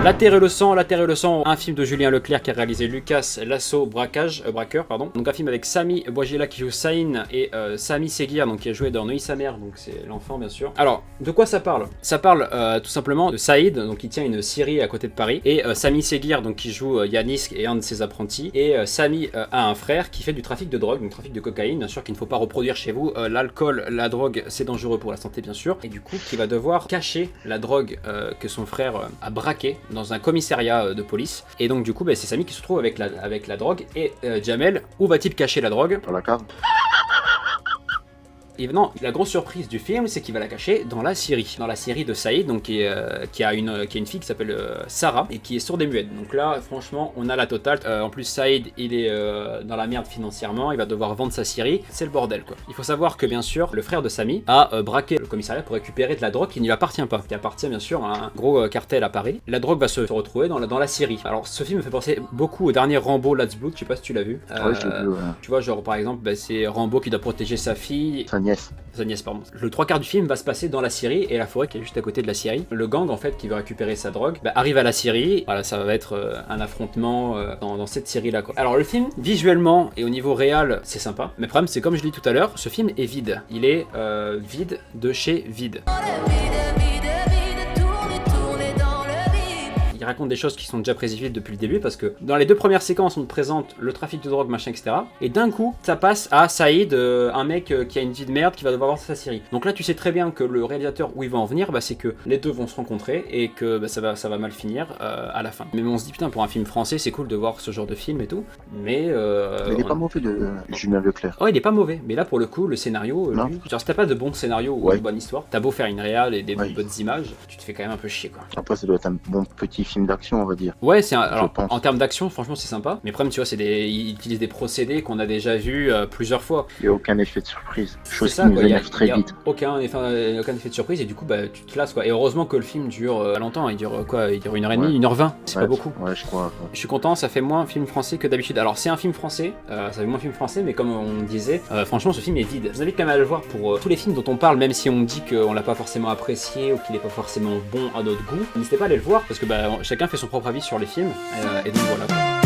La Terre et le sang, un film de Julien Leclerc qui a réalisé Lucas Lasso Braqueur, pardon. Donc un film avec Sami Bouajela qui joue Saïn et Sami Seguir, donc qui a joué dans Neuilly sa mère, donc c'est l'enfant bien sûr. Alors, de quoi ça parle? Ça parle tout simplement de Saïd, donc qui tient une scierie à côté de Paris, et Sami Seguir, donc qui joue Yanis et un de ses apprentis, et Sami a un frère qui fait du trafic de drogue, donc trafic de cocaïne, bien sûr qu'il ne faut pas reproduire chez vous. L'alcool, la drogue, c'est dangereux pour la santé bien sûr, et du coup qui va devoir cacher la drogue que son frère a braqué dans un commissariat de police. Et donc du coup c'est Sami qui se retrouve avec la drogue. Et Jamel, où va-t-il cacher la drogue? Dans la cave. Et non, la grosse surprise du film, c'est qu'il va la cacher dans la scierie. Dans la scierie de Saïd, donc qui a une fille qui s'appelle Sarah, et qui est sourde et muette. Donc là, franchement, on a la totale. En plus, Saïd, il est dans la merde financièrement, il va devoir vendre sa scierie. C'est le bordel, quoi. Il faut savoir que, bien sûr, le frère de Sami a braqué le commissariat pour récupérer de la drogue qui ne lui appartient pas. Qui appartient, bien sûr, à un gros cartel à Paris. La drogue va se retrouver dans la scierie. Alors, ce film me fait penser beaucoup au dernier Rambo Last Blood, je sais pas si tu l'as vu. Ouais, je l'ai vu, ouais. Tu vois, genre, par exemple, c'est Rambo qui doit protéger sa fille. Sa nièce, pardon. Le 3/4 du film va se passer dans la scierie et la forêt qui est juste à côté de la scierie. Le gang en fait qui veut récupérer sa drogue arrive à la scierie. Voilà, ça va être un affrontement dans cette scierie là quoi. Alors le film visuellement et au niveau réel c'est sympa, mais le problème c'est comme je l'ai dit tout à l'heure, ce film est vide. Il est vide de chez vide. Il raconte des choses qui sont déjà prévisibles depuis le début parce que dans les deux premières séquences on te présente le trafic de drogue machin etc et d'un coup ça passe à Saïd, un mec qui a une vie de merde qui va devoir voir sa série. Donc là tu sais très bien que le réalisateur où il va en venir c'est que les deux vont se rencontrer et que ça va mal finir à la fin. Mais on se dit putain pour un film français c'est cool de voir ce genre de film et tout, mais il est pas mauvais de Julien Leclerc. Oh il est pas mauvais, mais là pour le coup le scénario genre si t'as pas de bon scénario ou ouais. une bonne histoire, t'as beau faire une réal et des bonnes images, tu te fais quand même un peu chier quoi. Après ça doit être un bon petit film d'action on va dire. Ouais alors en termes d'action franchement c'est sympa, mais le problème tu vois il utilise des procédés qu'on a déjà vus plusieurs fois. Il n'y a aucun effet de surprise, chose qui nous énerve très vite. Aucun effet de surprise et du coup tu te lasses quoi. Et heureusement que le film dure longtemps, il dure quoi, il dure 1h30, 1h20, c'est pas beaucoup. Ouais je crois. Je suis content, ça fait moins film français que d'habitude. Alors c'est un film français, ça fait moins film français, mais comme on disait, franchement ce film est vide. Je vous invite quand même à le voir pour tous les films dont on parle, même si on dit qu'on l'a pas forcément apprécié ou qu'il est pas forcément bon à notre goût. N'hésitez pas à aller le voir parce que chacun fait son propre avis sur les films et donc voilà.